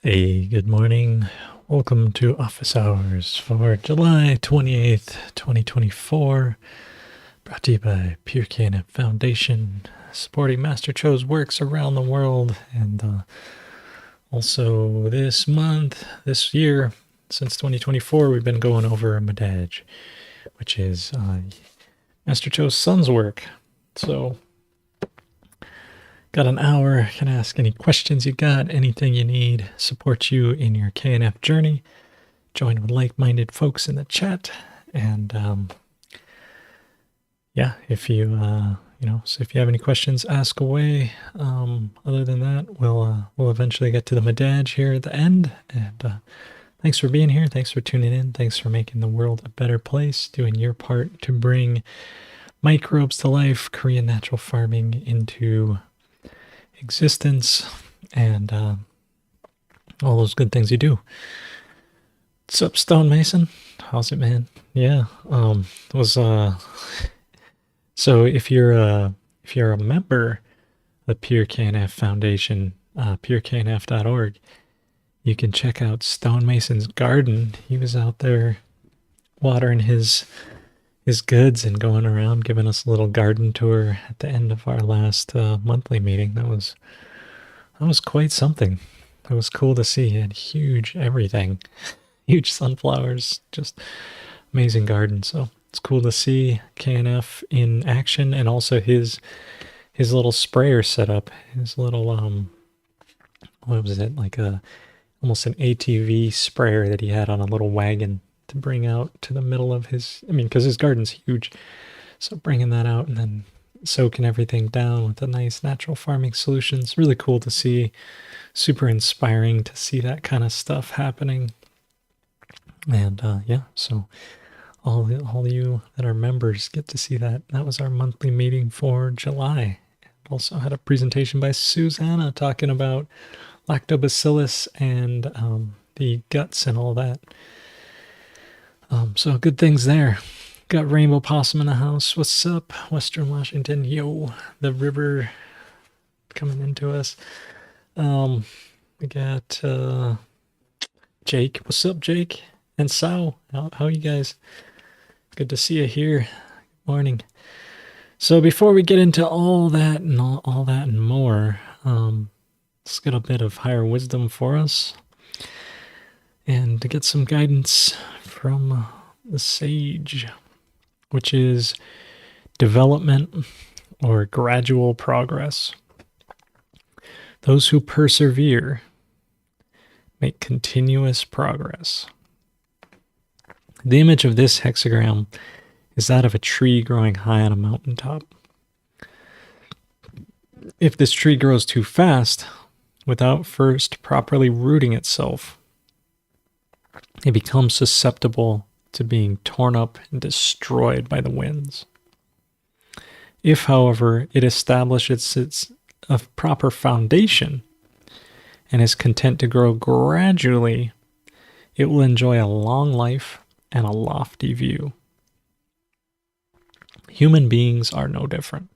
Hey, good morning. Welcome to Office Hours for July 28th, 2024. Brought to you by Pure KNF Foundation, supporting Master Cho's works around the world. And also this year, since 2024, we've been going over Madaj, which is Master Cho's son's work. So got an hour, can ask any questions you got, anything you need, support you in your KNF journey, join with like-minded folks in the chat, and yeah, if you so if you have any questions, ask away. Other than that, we'll eventually get to the Madaj here at the end, and thanks for being here, thanks for tuning in, thanks for making the world a better place, doing your part to bring microbes to life, Korean natural farming into existence, and all those good things you do. What's up, Stonemason? How's it, man? Yeah, so if you're a member of the Pure KNF Foundation, pureknf.org, you can check out Stonemason's garden. He was out there watering his goods and going around giving us a little garden tour at the end of our last monthly meeting. That was quite something. It was cool to see. He had huge everything, huge sunflowers, just amazing garden. So it's cool to see KNF in action, and also his little sprayer setup, his little what was it, like almost an ATV sprayer that he had on a little wagon to bring out to the middle of because his garden's huge. So bringing that out and then soaking everything down with a nice natural farming solutions. Really cool to see. Super inspiring to see that kind of stuff happening. And yeah, so all you that are members get to see that. That was our monthly meeting for July. Also had a presentation by Susanna talking about lactobacillus and the guts and all that. So good things there. Got Rainbow Possum in the house. What's up, Western Washington? Yo, the river coming into us. We got Jake. What's up, Jake? And Sao. How you guys? Good to see you here. Good morning. So before we get into all that and more, let's get a bit of higher wisdom for us, and to get some guidance from the sage, which is development or gradual progress. Those who persevere make continuous progress. The image of this hexagram is that of a tree growing high on a mountaintop. If this tree grows too fast, without first properly rooting itself, it becomes susceptible to being torn up and destroyed by the winds. If, however, it establishes a proper foundation and is content to grow gradually, it will enjoy a long life and a lofty view. Human beings are no different.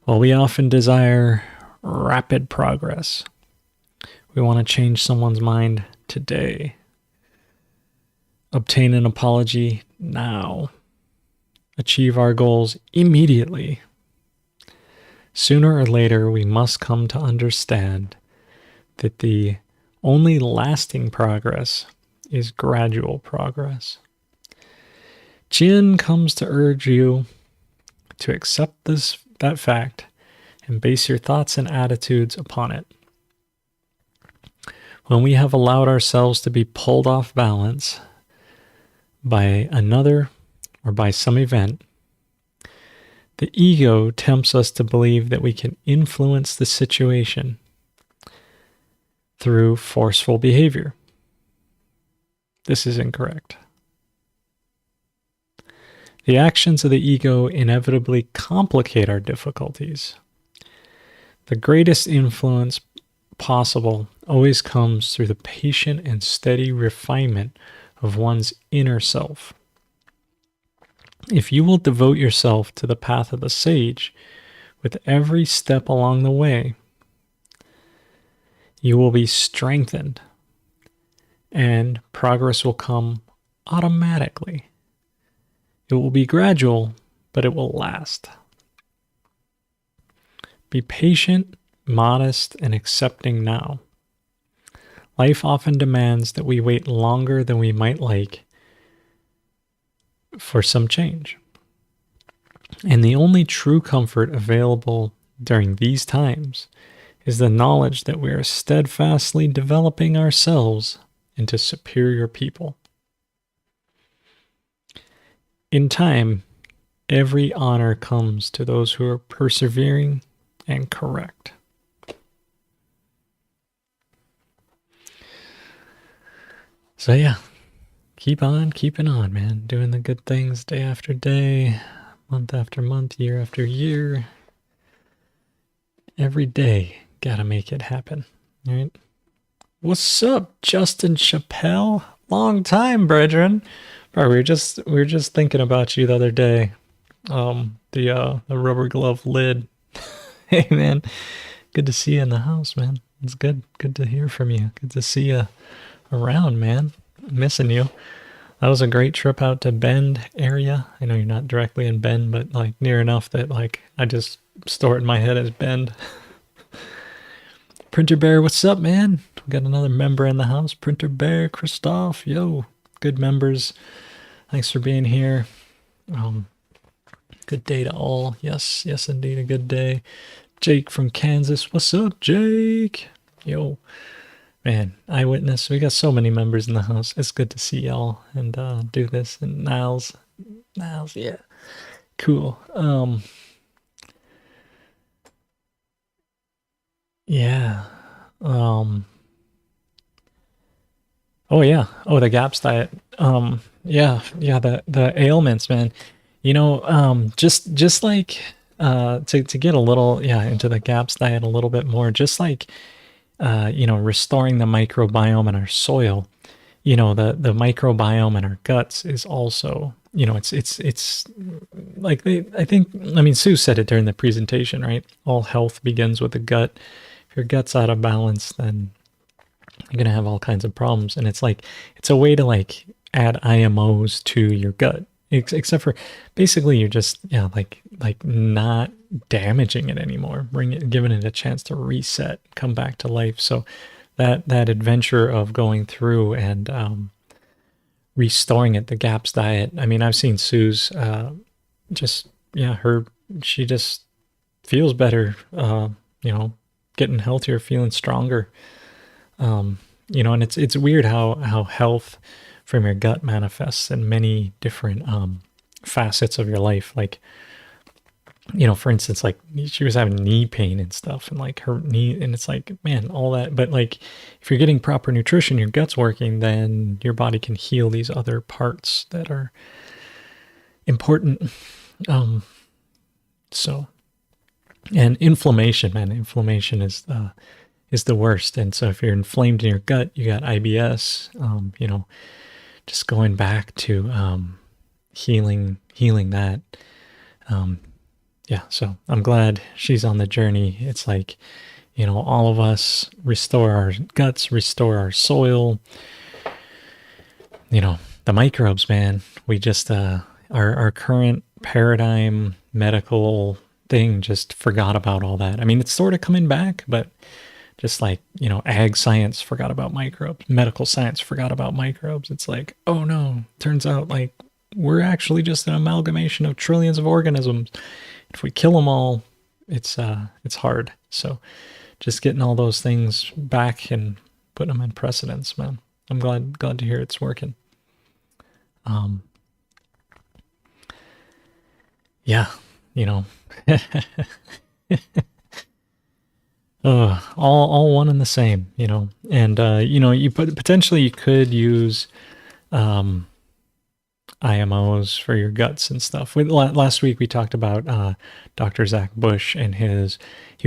While we often desire rapid progress, we want to change someone's mind today. Obtain an apology now. Achieve our goals immediately. Sooner or later, we must come to understand that the only lasting progress is gradual progress. Jin comes to urge you to accept that fact and base your thoughts and attitudes upon it. When we have allowed ourselves to be pulled off balance by another or by some event, the ego tempts us to believe that we can influence the situation through forceful behavior. This is incorrect. The actions of the ego inevitably complicate our difficulties. The greatest influence possible always comes through the patient and steady refinement of one's inner self. If you will devote yourself to the path of the sage with every step along the way, You will be strengthened, and progress will come automatically. It will be gradual, but it will last. Be patient, modest, and accepting now. Life often demands that we wait longer than we might like for some change. And the only true comfort available during these times is the knowledge that we are steadfastly developing ourselves into superior people. In time, every honor comes to those who are persevering and correct. So yeah, keep on keeping on, man. Doing the good things day after day, month after month, year after year. Every day, gotta make it happen, right? What's up, Justin Chappelle? Long time, brethren. Bro, we were just thinking about you the other day. The rubber glove lid. Hey, man, good to see you in the house, man. It's good to hear from you. Good to see you around, man. Missing you. That was a great trip out to Bend area. I know you're not directly in Bend, but like near enough that like I just store it in my head as Bend. Printer Bear, what's up, man? We got another member in the house. Printer Bear, Christoph, yo, good members. Thanks for being here. Good day to all. Yes, indeed, a good day. Jake from Kansas, what's up, Jake? Yo, man, Eyewitness. We got so many members in the house. It's good to see y'all and do this. And Niles, yeah, cool. Yeah. Oh yeah. Oh, the GAPS diet. Yeah. The ailments, man. Just like to get a little into the GAPS diet a little bit more. Just like restoring the microbiome in our soil. The microbiome in our guts is also it's like Sue said it during the presentation, right? All health begins with the gut. If your gut's out of balance, then you're gonna have all kinds of problems. And it's a way to like add IMOs to your gut, except for basically you're just like not damaging it anymore, giving it a chance to reset, come back to life. So that adventure of going through and restoring it, the GAPS diet. I mean, I've seen Sue's she just feels better, getting healthier, feeling stronger. And it's weird how health from your gut manifests in many different facets of your life. Like, for instance, like she was having knee pain and stuff, and like her knee, and it's like, man, all that. But like, if you're getting proper nutrition, your gut's working, then your body can heal these other parts that are important. And inflammation, man, inflammation is the worst. And so if you're inflamed in your gut, you got IBS. Just going back to healing that. So I'm glad she's on the journey. It's like, all of us restore our guts, restore our soil. The microbes, man. We just our current paradigm medical thing just forgot about all that. I mean, it's sort of coming back, but just like, ag science forgot about microbes, medical science forgot about microbes. It's like, oh no, turns out like we're actually just an amalgamation of trillions of organisms. If we kill them all, it's hard. So just getting all those things back and putting them in precedence, man. I'm glad to hear it's working. All one and the same, and you potentially you could use IMOs for your guts and stuff. Last week we talked about Dr. Zach Bush and he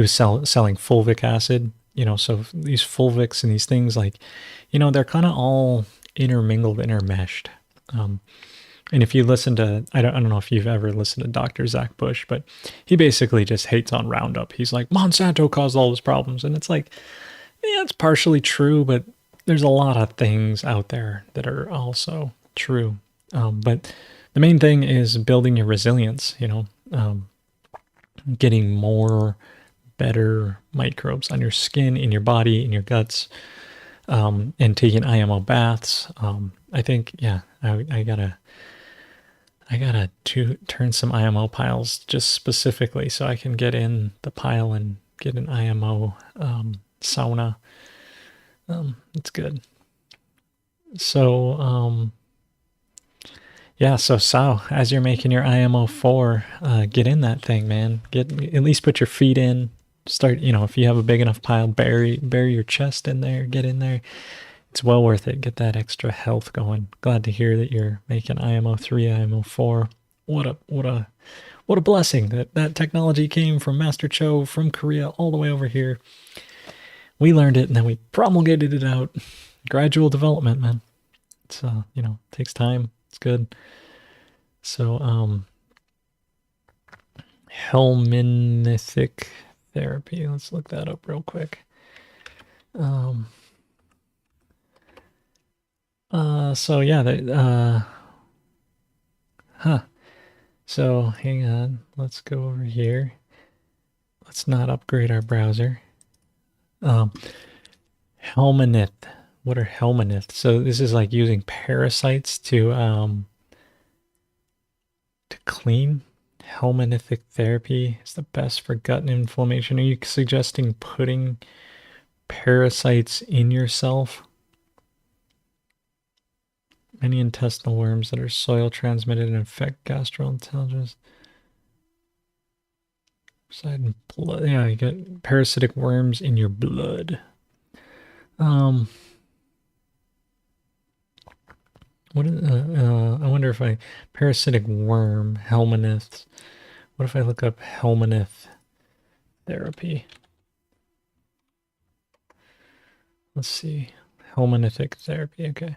was selling fulvic acid, so these fulvics and these things, like, they're kind of all intermingled, intermeshed. And if you listen to, I don't know if you've ever listened to Dr. Zach Bush, but he basically just hates on Roundup. He's like, Monsanto caused all those problems. And it's like, Yeah, it's partially true, but there's a lot of things out there that are also true. But the main thing is building your resilience, getting more better microbes on your skin, in your body, in your guts, and taking IMO baths. I think, yeah, I gotta turn some IMO piles just specifically so I can get in the pile and get an IMO sauna. It's good. So, yeah, so Sal, as you're making your IMO 4, get in that thing, man. Get at least put your feet in. Start, if you have a big enough pile, bury your chest in there, get in there. It's well worth it. Get that extra health going. Glad to hear that you're making IMO 3, IMO 4. What a blessing that technology came from Master Cho from Korea all the way over here. We learned it and then we promulgated it out. Gradual development, man. It's takes time. It's good. So helmintic therapy. Let's look that up real quick. So yeah, so hang on, let's go over here. Let's not upgrade our browser. Helminth. What are helminths? So this is like using parasites to clean. Helmintic therapy is the best for gut inflammation. Are you suggesting putting parasites in yourself? Many intestinal worms that are soil transmitted and affect gastrointestinal. Blood. Yeah, you get parasitic worms in your blood. What is, I wonder if parasitic worm, helminths. What if I look up helminth therapy? Let's see. Helmintic therapy, okay.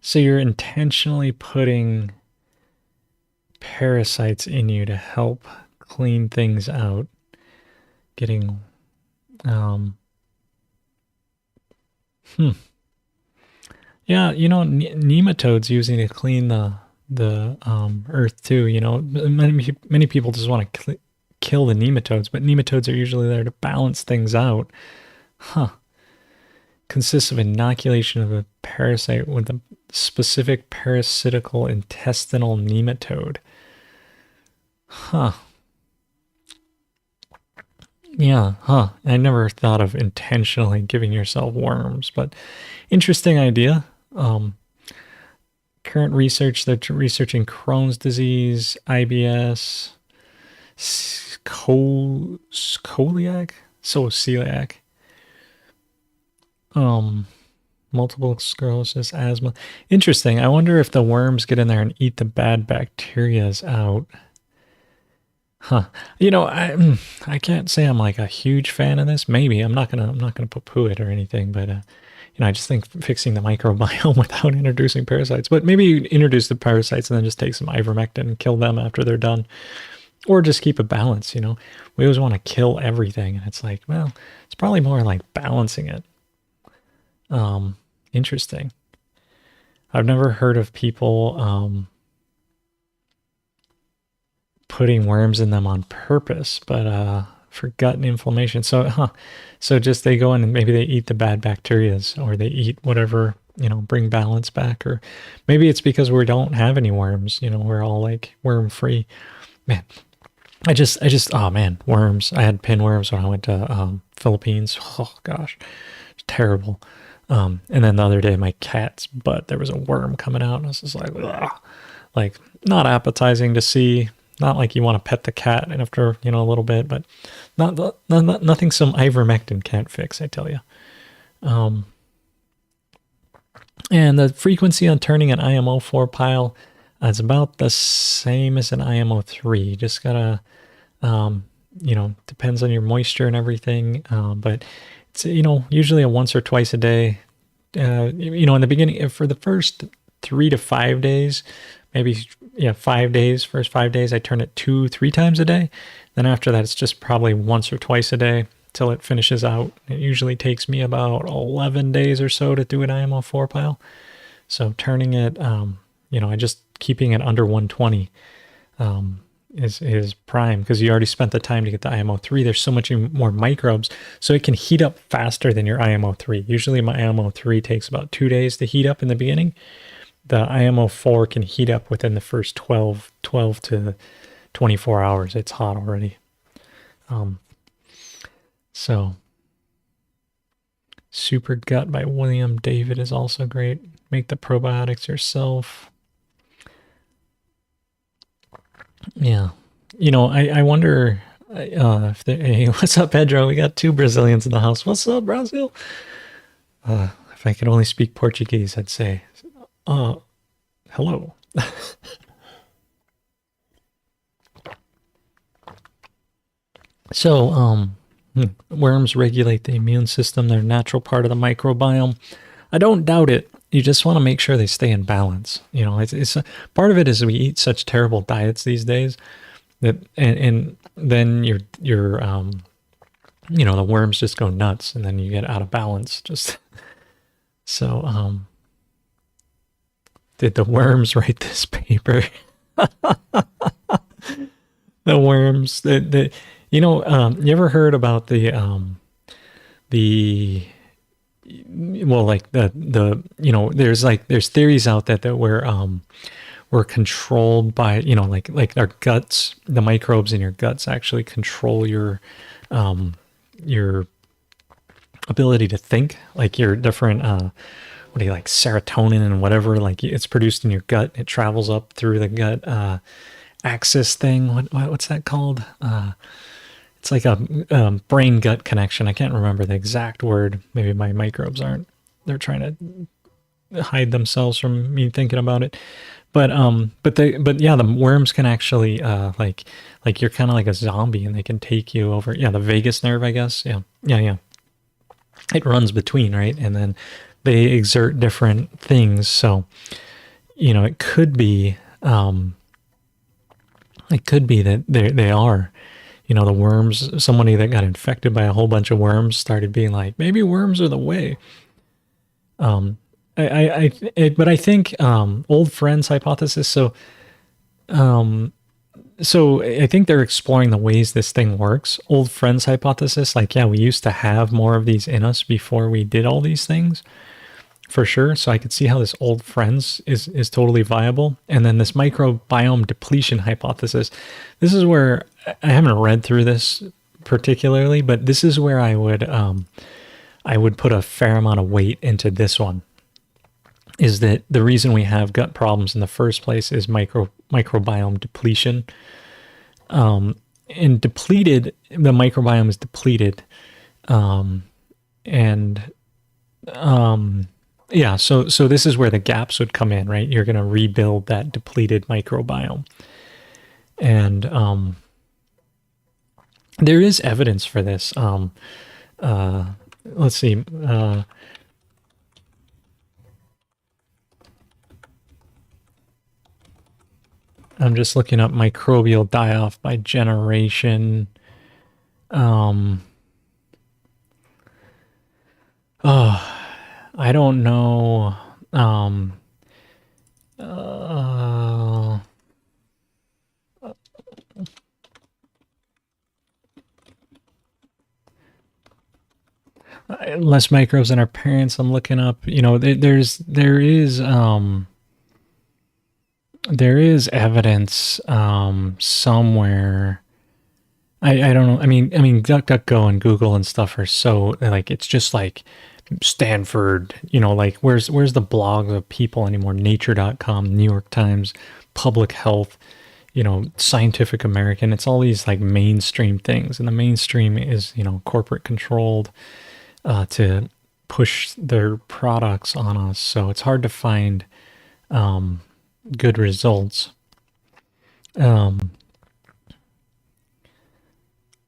So you're intentionally putting parasites in you to help clean things out. Getting, yeah, nematodes using to clean the earth too. Many people just want to kill the nematodes, but nematodes are usually there to balance things out. Consists of inoculation of a parasite with a specific parasitical intestinal nematode. Yeah, I never thought of intentionally giving yourself worms, but interesting idea. Current research, they're researching Crohn's disease, IBS, celiac, multiple sclerosis, asthma. Interesting. I wonder if the worms get in there and eat the bad bacterias out. I can't say I'm like a huge fan of this. Maybe I'm not gonna poo-poo it or anything, but I just think fixing the microbiome without introducing parasites. But maybe you introduce the parasites and then just take some ivermectin and kill them after they're done, or just keep a balance. We always want to kill everything, and it's like, well, it's probably more like balancing it. Interesting. I've never heard of people putting worms in them on purpose, but for gut inflammation. So just they go in and maybe they eat the bad bacterias, or they eat whatever, bring balance back, or maybe it's because we don't have any worms, we're all like worm free. Man, oh man, worms. I had pinworms when I went to Philippines. Oh gosh, terrible. And then the other day, my cat's butt, there was a worm coming out, and I was just like, ugh. Like, not appetizing to see. Not like you want to pet the cat after, a little bit, but nothing some ivermectin can't fix, I tell you. And the frequency on turning an IMO 4 pile is about the same as an IMO 3. You just gotta, depends on your moisture and everything. But it's, usually a once or twice a day. In the beginning, for the first 3 to 5 days, maybe, yeah, 5 days, first 5 days, I turn it 2, 3 times a day. Then after that, it's just probably once or twice a day till it finishes out. It usually takes me about 11 days or so to do an IMO4 pile. So turning it, I just keeping it under 120 is prime, because you already spent the time to get the IMO3. There's so much more microbes, so it can heat up faster than your IMO3. Usually my IMO3 takes about 2 days to heat up in the beginning. The IMO4 can heat up within the first 12 to 24 hours. It's hot already. So Super Gut by William David is also great. Make the probiotics yourself. Yeah. I wonder if hey, what's up, Pedro? We got 2 Brazilians in the house. What's up, Brazil? If I could only speak Portuguese, I'd say, hello. So, worms regulate the immune system. They're a natural part of the microbiome. I don't doubt it. You just want to make sure they stay in balance. It's part of it is we eat such terrible diets these days that, and then the worms just go nuts, and then you get out of balance. Just so, did the worms write this paper? The worms. You ever heard about the there's theories out there that we're controlled by, like our guts, the microbes in your guts actually control your ability to think, like your different serotonin and whatever, like it's produced in your gut. It travels up through the gut axis thing. What's that called? It's like a brain gut connection. I can't remember the exact word. Maybe my microbes aren't. They're trying to hide themselves from me thinking about it. But yeah, the worms can actually like you're kind of like a zombie, and they can take you over. Yeah, the vagus nerve, I guess. Yeah. It runs between, right, and then they exert different things. So it could be that they are. The worms, somebody that got infected by a whole bunch of worms started being like, maybe worms are the way. But I think old friends hypothesis. So I think they're exploring the ways this thing works. Old friends hypothesis, like, yeah, we used to have more of these in us before we did all these things, for sure. So I could see how this old friends is totally viable. And then this microbiome depletion hypothesis, this is where I haven't read through this particularly, but this is where I would put a fair amount of weight into this one, is that the reason we have gut problems in the first place is microbiome depletion. And depleted, the microbiome is depleted. Yeah, so this is where the gaps would come in, right? You're going to rebuild that depleted microbiome. And there is evidence for this. Let's see. I'm just looking up microbial die-off by generation. I don't know. Less microbes than our parents. I'm looking up. There is evidence somewhere. I don't know. I mean, DuckDuckGo and Google and stuff are so, like, it's just like Stanford, like where's the blog of people anymore? Nature.com, New York Times, Public Health, Scientific American. It's all these like mainstream things, and the mainstream is, corporate controlled to push their products on us. So it's hard to find good results.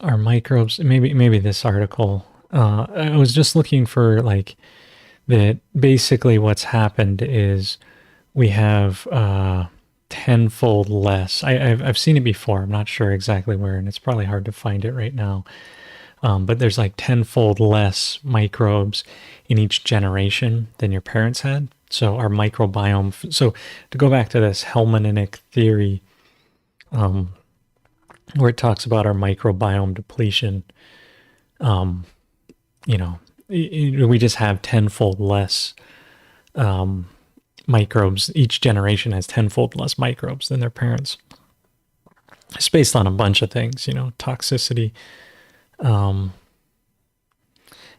Are microbes, maybe this article, I was just looking for like that. Basically what's happened is we have tenfold less. I've seen it before. I'm not sure exactly where, and it's probably hard to find it right now. But there's like tenfold less microbes in each generation than your parents had. So our microbiome. So to go back to this Helminitic theory, where it talks about our microbiome depletion, you know, we just have tenfold less microbes. Each generation has tenfold less microbes than their parents. It's based on a bunch of things, toxicity.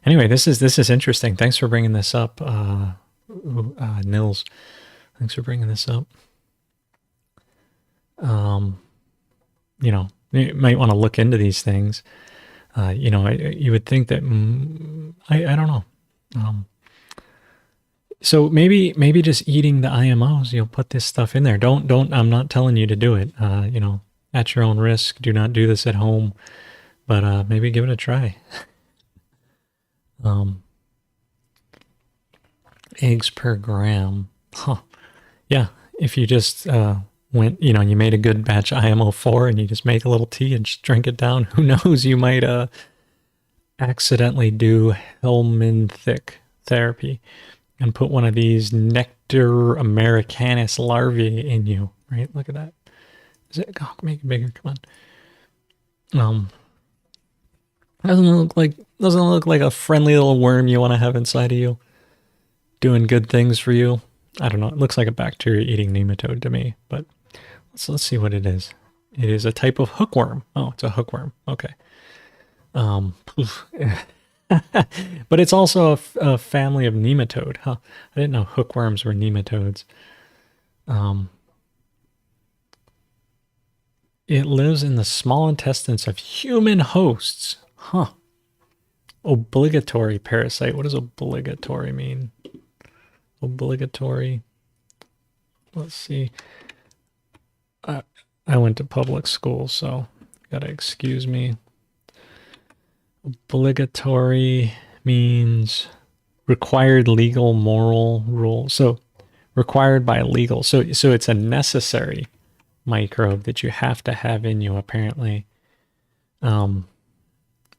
Anyway, this is interesting. Thanks for bringing this up, Nils. Thanks for bringing this up. You might want to look into these things. You would think that I don't know. So maybe just eating the IMOs, you'll put this stuff in there. Don't. I'm not telling you to do it. At your own risk. Do not do this at home. But maybe give it a try. Eggs per gram. Huh. Yeah. If you just went, you made a good batch IMO4 and you just make a little tea and just drink it down. Who knows? You might accidentally do Helminthic therapy and put one of these Nectar americanus larvae in you. Right? Look at that. Is it? Oh, make it bigger. Come on. Doesn't look like a friendly little worm you want to have inside of you, doing good things for you. I don't know. It looks like a bacteria-eating nematode to me, but let's see what it is. It is a type of hookworm. Oh, it's a hookworm. Okay. But it's also a family of nematode. Huh? I didn't know hookworms were nematodes. It lives in the small intestines of human hosts. Huh. Obligatory parasite. What does obligatory mean? Obligatory. Let's see. I went to public school, so gotta excuse me. Obligatory means required legal moral rule. So required by legal. So it's a necessary microbe that you have to have in you, apparently.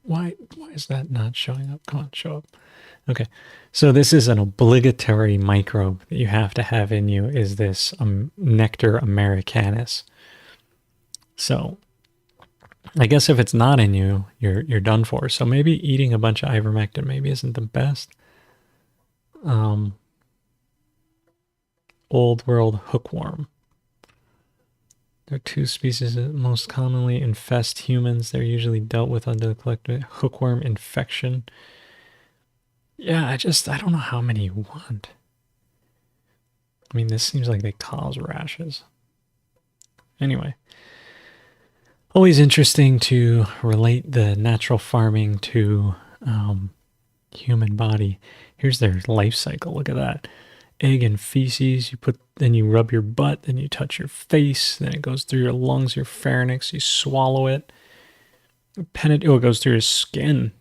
Why is that not showing up? Come on, show up. Okay, so this is an obligatory microbe that you have to have in you, is this Nectar americanus. So I guess if it's not in you, you're done for. So maybe eating a bunch of ivermectin maybe isn't the best. Old world hookworm. There are two species that most commonly infest humans. They're usually dealt with under the collective hookworm infection. Yeah, I don't know how many you want. I mean, this seems like they cause rashes. Anyway, always interesting to relate the natural farming to human body. Here's their life cycle. Look at that. Egg and feces, then you rub your butt, then you touch your face, then it goes through your lungs, your pharynx, you swallow it. It goes through your skin,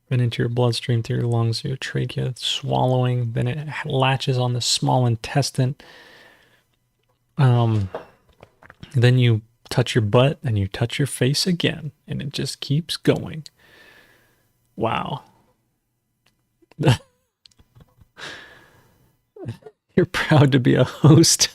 then into your bloodstream, through your lungs, your trachea, swallowing, then it latches on the small intestine. Then you touch your butt, then you touch your face again, and it just keeps going. Wow. You're proud to be a host.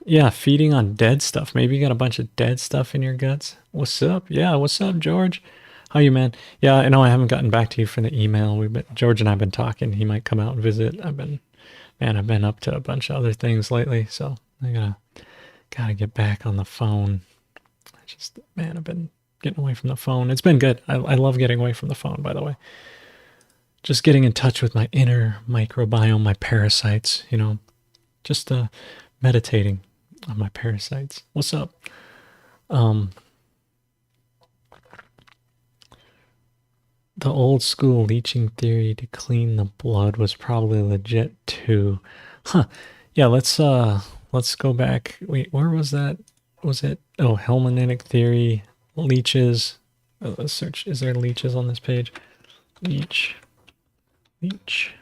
Yeah, feeding on dead stuff. Maybe you got a bunch of dead stuff in your guts. What's up? Yeah, what's up, George? How you, man? Yeah, I know I haven't gotten back to you for the email. George and I have been talking. He might come out and visit. I've been up to a bunch of other things lately, so I gotta get back on the phone. I've been getting away from the phone. It's been good. I love getting away from the phone, by the way. Just getting in touch with my inner microbiome, my parasites, just meditating on my parasites. What's up? The old school leeching theory to clean the blood was probably legit too. Huh. Yeah, let's go back. Wait, where was that? Was it Helminitic theory, leeches? Let's search. Is there leeches on this page? Leech. Leech.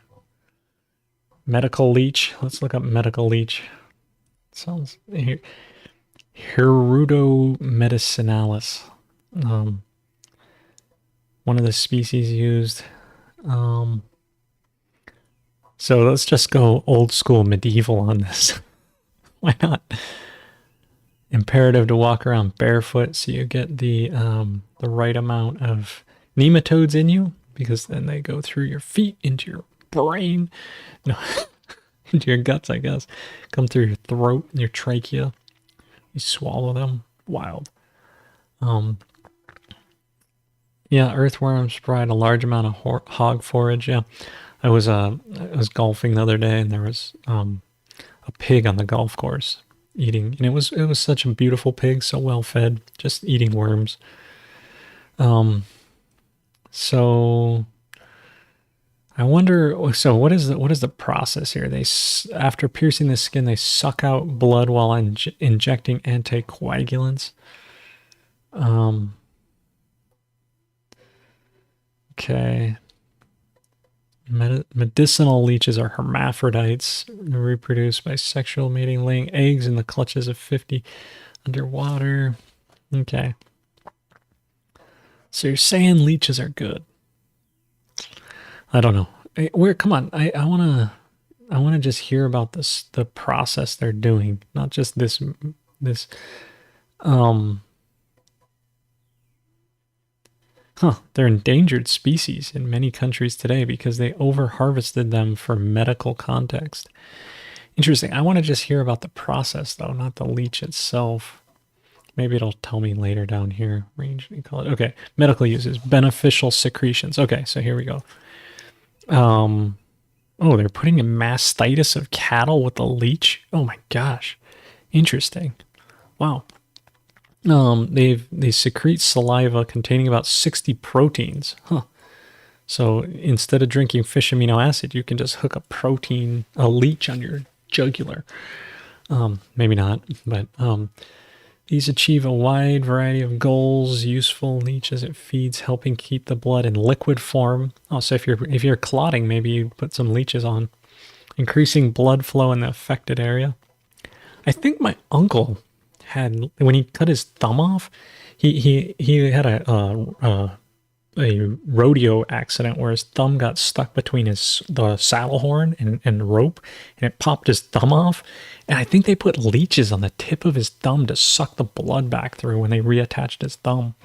Medical leech. Let's look up medical leech. Sounds here. Hirudo medicinalis. One of the species used. So let's just go old school medieval on this. Why not? Imperative to walk around barefoot so you get the right amount of nematodes in you, because then they go through your feet into your brain, no, into your guts, I guess. Come through your throat, your trachea. You swallow them. Wild. Yeah, earthworms provide a large amount of hog forage. Yeah, I was golfing the other day, and there was a pig on the golf course eating, and it was such a beautiful pig, so well fed, just eating worms. So I wonder. So what is the process here? They, after piercing the skin, they suck out blood while injecting anticoagulants. Okay. Medicinal leeches are hermaphrodites, reproduce by sexual mating, laying eggs in the clutches of 50 underwater. Okay. So you're saying leeches are good. I don't know. Come on. I wanna just hear about the process they're doing, not just this they're endangered species in many countries today because they over-harvested them for medical context. Interesting. I want to just hear about the process, though, not the leech itself. Maybe it'll tell me later down here. Range, we call it. Okay. Medical uses. Beneficial secretions. Okay, so here we go. Oh, they're putting a mastitis of cattle with a leech? Oh my gosh. Interesting. Wow. They secrete saliva containing about 60 proteins. Huh. So instead of drinking fish amino acid, you can just hook a leech on your jugular. Maybe not, but these achieve a wide variety of goals. Useful leech as it feeds, helping keep the blood in liquid form. Oh, so if you're clotting, maybe you put some leeches on, increasing blood flow in the affected area. I think my uncle had, when he cut his thumb off, he had a rodeo accident where his thumb got stuck between the saddle horn and rope, and it popped his thumb off. And I think they put leeches on the tip of his thumb to suck the blood back through when they reattached his thumb.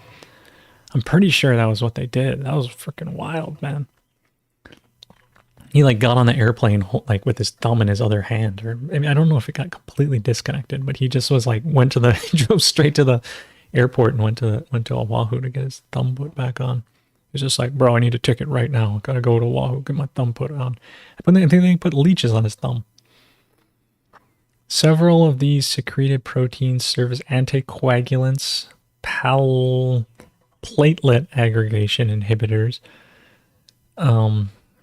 I'm pretty sure that was what they did. That was freaking wild, man. He got on the airplane with his thumb in his other hand, or I mean, I don't know if it got completely disconnected, but he just was he drove straight to the airport and went to Oahu to get his thumb put back on. He's just like, bro, I need a ticket right now. Gotta go to Oahu, get my thumb put on. But they put leeches on his thumb. Several of these secreted proteins serve as anticoagulants, platelet aggregation inhibitors,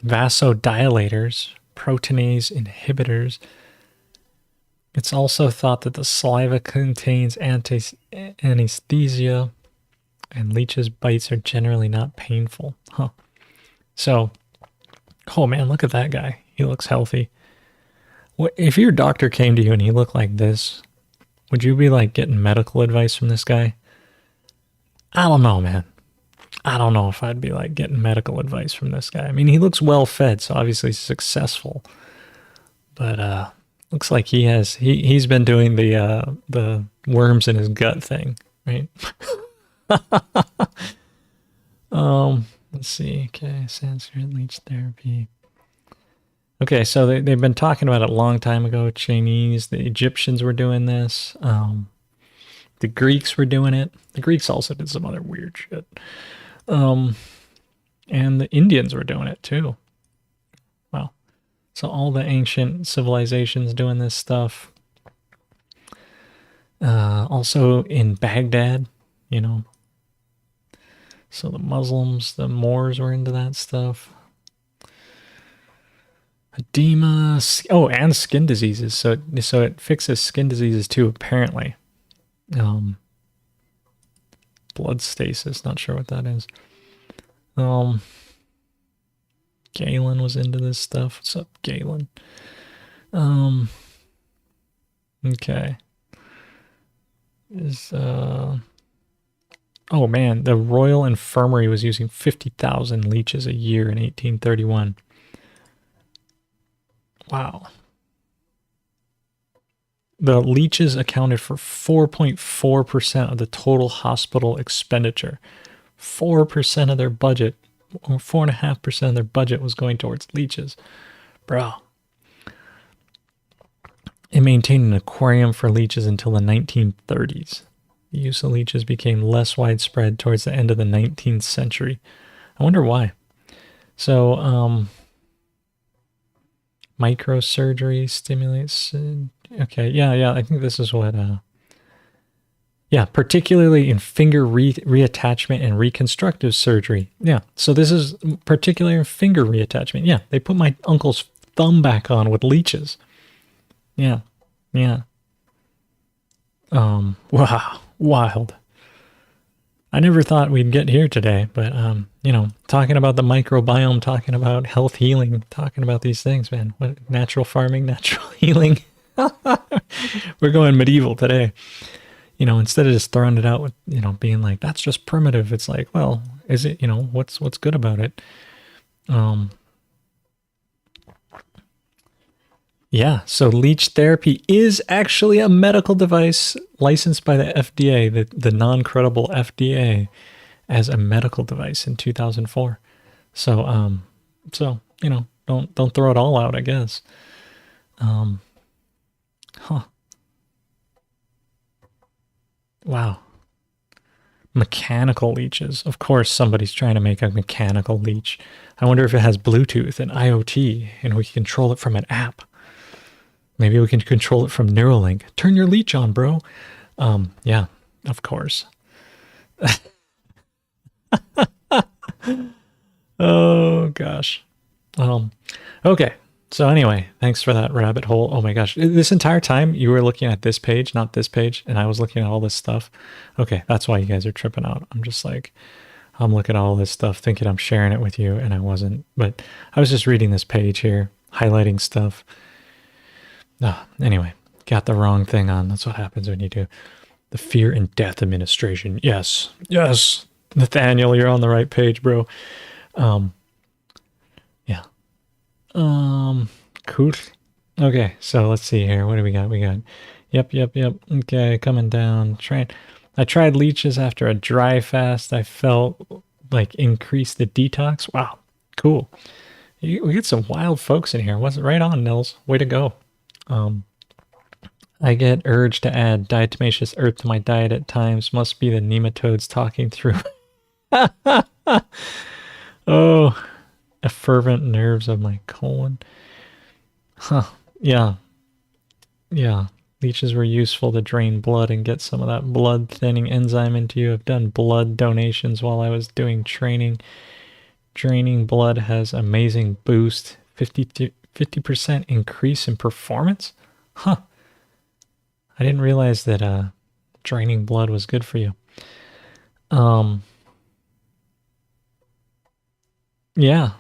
vasodilators, proteinase inhibitors. It's also thought that the saliva contains anesthesia, and leeches' bites are generally not painful. Huh. So, oh man, look at that guy. He looks healthy. If your doctor came to you and he looked like this, would you be getting medical advice from this guy? I don't know, man. I don't know if I'd be getting medical advice from this guy. I mean, he looks well fed, so obviously successful. But looks like he's been doing the worms in his gut thing, right? Let's see. Okay, Sanskrit leech therapy. Okay, so they've been talking about it a long time ago. Chinese, the Egyptians were doing this. The Greeks were doing it. The Greeks also did some other weird shit. And the Indians were doing it too. Wow. So all the ancient civilizations doing this stuff. Also in Baghdad, So the Muslims, the Moors were into that stuff. Edema, and skin diseases. So it fixes skin diseases too, apparently. Blood stasis, not sure what that is. Galen was into this stuff. What's up, Galen? Okay. Oh man, the Royal Infirmary was using 50,000 leeches a year in 1831. Wow. The leeches accounted for 4.4% of the total hospital expenditure. 4% of their budget, or 4.5% of their budget was going towards leeches. Bro. It maintained an aquarium for leeches until the 1930s. The use of leeches became less widespread towards the end of the 19th century. I wonder why. So, microsurgery stimulates. Okay, yeah, I think this is what. Yeah, particularly in finger reattachment and reconstructive surgery. Yeah, so this is particularly in finger reattachment. Yeah, they put my uncle's thumb back on with leeches. Yeah. Wow, wild. I never thought we'd get here today, but talking about the microbiome, talking about health healing, talking about these things, man. What natural farming, natural healing. We're going medieval today. Instead of just throwing it out with, being like, that's just primitive. It's like, well, is it, what's good about it? Yeah, so leech therapy is actually a medical device licensed by the FDA, the non-credible FDA, as a medical device in 2004. So, don't throw it all out, I guess. Wow. Mechanical leeches. Of course, somebody's trying to make a mechanical leech. I wonder if it has Bluetooth and IoT, and we can control it from an app. Maybe we can control it from Neuralink. Turn your leech on, bro. Yeah, of course. Oh, gosh. Okay. So anyway, thanks for that rabbit hole. Oh my gosh. This entire time you were looking at this page, not this page, and I was looking at all this stuff. Okay, that's why you guys are tripping out. I'm just like, I'm looking at all this stuff thinking I'm sharing it with you, and I wasn't. But I was just reading this page here, highlighting stuff. Anyway, got the wrong thing on. That's what happens when you do the Fear and Death Administration. Yes. Nathaniel, you're on the right page, bro. Yeah. Cool. Okay, so let's see here. What do we got? Yep. Okay, coming down. I tried leeches after a dry fast. I felt like increased the detox. Wow, cool. We get some wild folks in here. Wasn't right on, Nils. Way to go. I get urged to add diatomaceous earth to my diet at times. Must be the nematodes talking through. Oh, effervent nerves of my colon. Huh. Yeah. Leeches were useful to drain blood and get some of that blood thinning enzyme into you. I've done blood donations while I was doing training. Draining blood has amazing boost. 50% increase in performance? Huh. I didn't realize that draining blood was good for you. Yeah,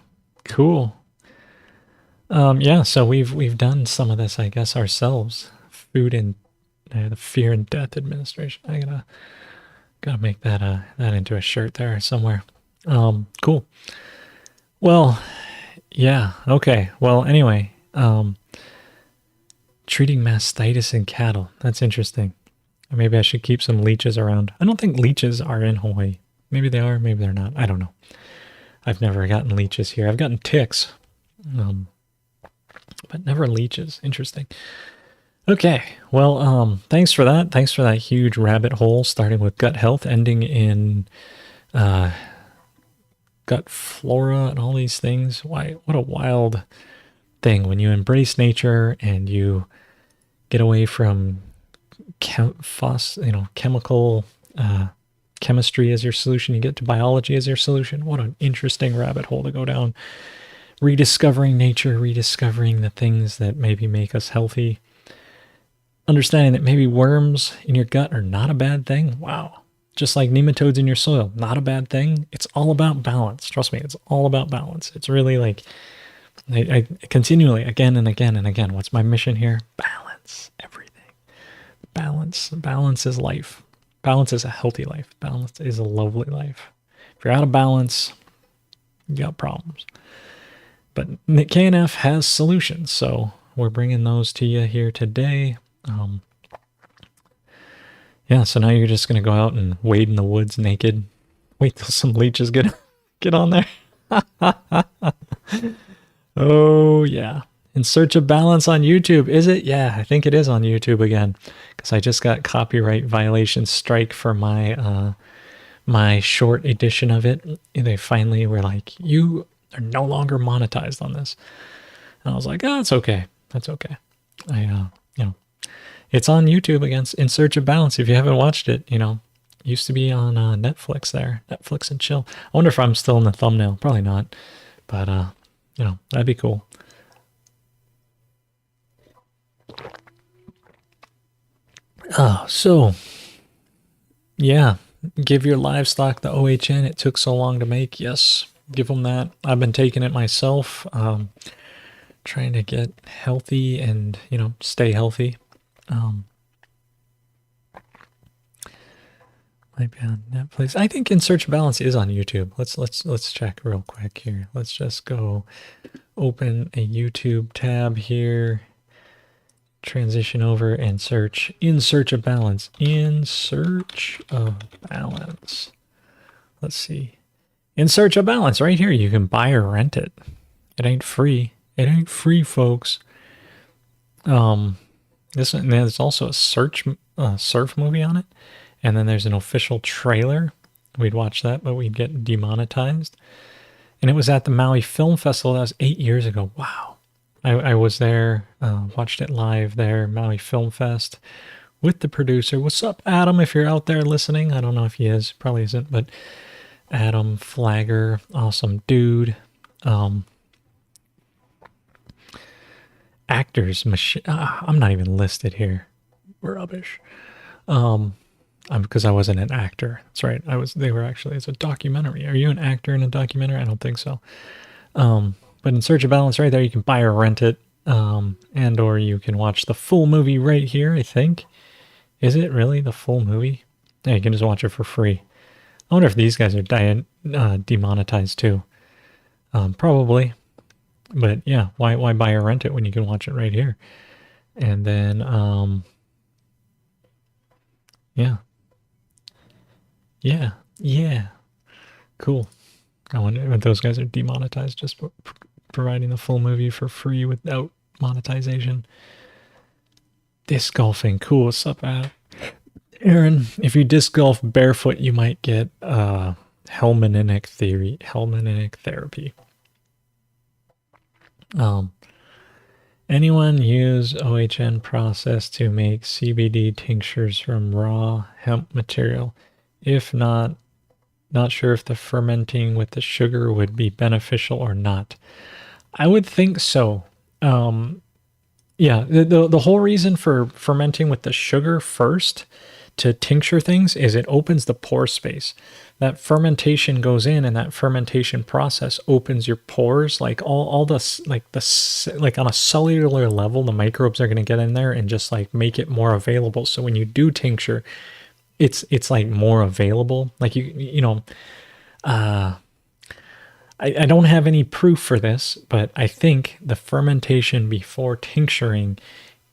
cool. Yeah, so we've done some of this, I guess, ourselves. Food and the Fear and Death Administration. I gotta make that into a shirt there somewhere. Cool. Well, yeah, okay. Well, anyway, treating mastitis in cattle. That's interesting. Maybe I should keep some leeches around. I don't think leeches are in Hawaii. Maybe they are, maybe they're not. I don't know. I've never gotten leeches here. I've gotten ticks, but never leeches. Interesting. Okay, well, thanks for that. Thanks for that huge rabbit hole, starting with gut health, ending in gut flora and all these things. Why? What a wild thing when you embrace nature and you get away from chemical chemistry as your solution. You get to biology as your solution. What an interesting rabbit hole to go down. Rediscovering nature, rediscovering the things that maybe make us healthy. Understanding that maybe worms in your gut are not a bad thing. Wow. just like nematodes in your soil. Not a bad thing. It's all about balance. Trust me, it's all about balance. It's really like I continually, again and again and again. What's my mission here? Balance everything. Balance. Balance is life. Balance is a healthy life. Balance is a lovely life. If you're out of balance, you got problems. But KNF has solutions, so we're bringing those to you here today. Yeah, so now you're just gonna go out and wade in the woods naked. Wait till some leeches get on there. Oh yeah. In Search of Balance on YouTube, is it? Yeah, I think it is on YouTube again, because I just got copyright violation strike for my my short edition of it. And they finally were like, "You are no longer monetized on this," and I was like, "Oh, it's okay. That's okay." You know, it's on YouTube again. In Search of Balance. If you haven't watched it, used to be on Netflix there, Netflix and chill. I wonder if I'm still in the thumbnail. Probably not, but that'd be cool. So yeah, give your livestock the OHN it took so long to make. Yes, give them that. I've been taking it myself, trying to get healthy and stay healthy. Might be on Netflix. I think In Search of Balance is on YouTube. Let's check real quick here. Let's just go open a YouTube tab here. Transition over and search In Search of Balance. In Search of Balance. Let's see. In Search of Balance, right here. You can buy or rent it. It ain't free. It ain't free, folks. There's also a surf movie on it, and then there's an official trailer. We'd watch that, but we'd get demonetized. And it was at the Maui Film Festival. That was 8 years ago. Wow. I was there, watched it live there, Maui Film Fest, with the producer. What's up, Adam, if you're out there listening? I don't know if he is. Probably isn't, but Adam Flagger, awesome dude. Actors, I'm not even listed here. We're rubbish. Because I wasn't an actor. That's right. They were actually, it's a documentary. Are you an actor in a documentary? I don't think so. But In Search of Balance, right there, you can buy or rent it, and or you can watch the full movie right here, I think. Is it really the full movie? Yeah, you can just watch it for free. I wonder if these guys are demonetized too. Probably. But yeah, why buy or rent it when you can watch it right here? And then, yeah. Cool. I wonder if those guys are demonetized just for providing the full movie for free without monetization. Disc golfing. Cool. What's up, Aaron? If you disc golf barefoot, you might get Helmininic therapy. Anyone use OHN process to make CBD tinctures from raw hemp material? If not sure if the fermenting with the sugar would be beneficial or not. I would think so. Yeah, the whole reason for fermenting with the sugar first to tincture things is it opens the pore space. That fermentation goes in, and that fermentation process opens your pores. Like all the like on a cellular level, the microbes are going to get in there and just like make it more available. So when you do tincture, it's like more available. Like I don't have any proof for this, but I think the fermentation before tincturing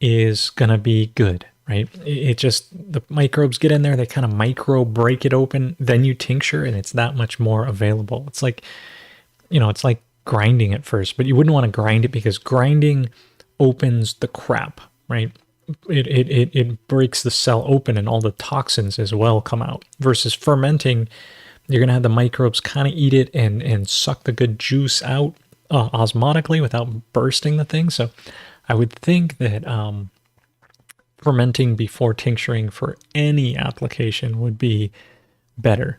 is gonna be good, right? It just, the microbes get in there, they kind of micro break it open, then you tincture and it's that much more available. It's like, it's like grinding at first, but you wouldn't want to grind it because grinding opens the crap, right? It breaks the cell open and all the toxins as well come out. Versus fermenting, you're going to have the microbes kind of eat it and suck the good juice out osmotically without bursting the thing. So I would think that fermenting before tincturing for any application would be better.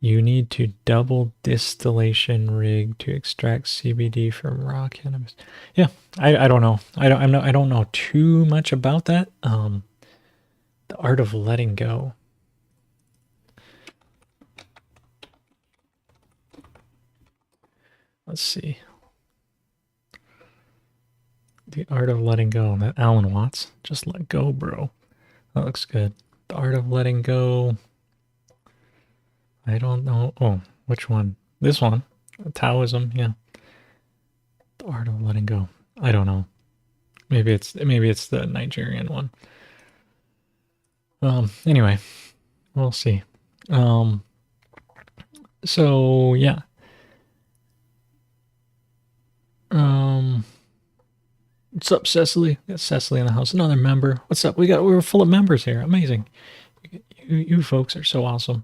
You need to double distillation rig to extract CBD from raw cannabis. Yeah, I don't know. I don't know too much about that. The Art of Letting Go. Let's see. The Art of Letting Go. That Alan Watts. Just let go, bro. That looks good. The Art of Letting Go. I don't know. Oh, which one? This one. Taoism, yeah. The Art of Letting Go. I don't know. Maybe it's the Nigerian one. Anyway, we'll see. So yeah. What's up, Cecily? We got Cecily in the house. Another member. What's up? We're full of members here. Amazing. You folks are so awesome.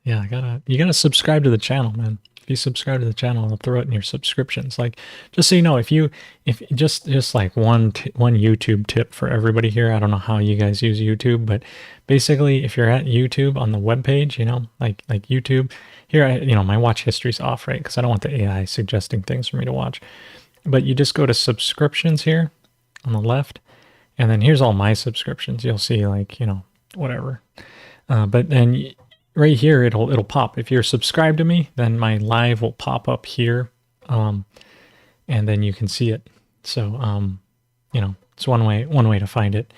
Yeah, you gotta subscribe to the channel, man. If you subscribe to the channel, I'll throw it in your subscriptions. Like, just so you know, if just like one YouTube tip for everybody here. I don't know how you guys use YouTube, but basically, if you're at YouTube on the web page, you know, like YouTube, here, my watch history's off, right? Because I don't want the AI suggesting things for me to watch. But you just go to subscriptions here on the left, and then here's all my subscriptions. You'll see, like, whatever. But then right here, it'll pop. If you're subscribed to me, then my live will pop up here, and then you can see it. So, it's one way to find it.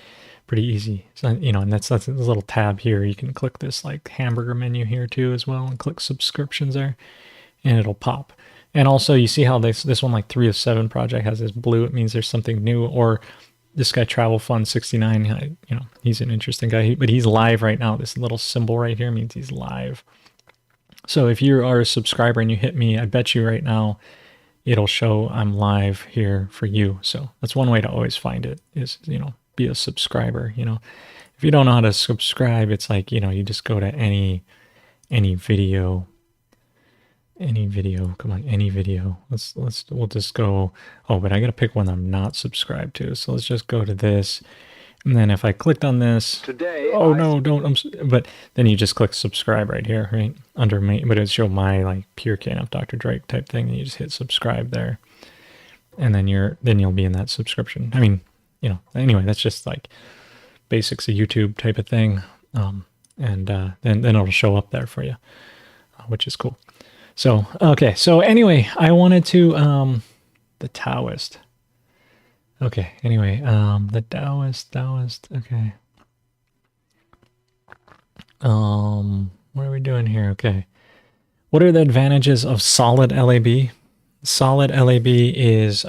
Pretty easy. So, and that's a little tab here. You can click this like hamburger menu here too as well, and click subscriptions there, and it'll pop. And also, you see how this one, like 3 of 7 project, has this blue. It means there's something new. Or this guy, Travel Fun 69, he's an interesting guy, but he's live right now. This little symbol right here means he's live. So if you are a subscriber and you hit me, I bet you right now it'll show I'm live here for you. So that's one way to always find it is, be a subscriber. If you don't know how to subscribe, it's like, you just go to any video. Come on, any video. We'll just go. Oh, but I gotta pick one I'm not subscribed to. So let's just go to this, and then if I clicked on this today, oh no, don't. But then you just click subscribe right here, right under me. But it'll show my like Pure KNF Dr. Drake type thing, and you just hit subscribe there, and then you'll be in that subscription. I mean, anyway, that's just like basics of YouTube type of thing, and then it'll show up there for you, which is cool. So, okay. So anyway, I wanted to, the Taoist. Okay. Anyway, the Taoist. Okay. What are we doing here? Okay. What are the advantages of solid LAB? Solid LAB is,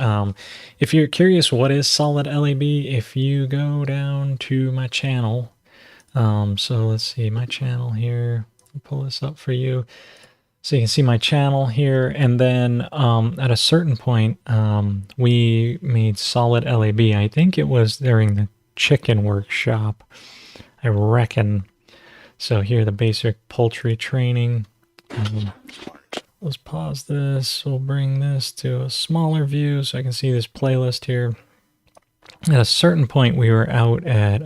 if you're curious what is solid LAB, if you go down to my channel, so let's see, my channel here, I'll pull this up for you. So you can see my channel here, and then at a certain point, we made solid LAB. I think it was during the chicken workshop, I reckon. So here, the basic poultry training. Let's pause this. We'll bring this to a smaller view so I can see this playlist here. At a certain point, we were out at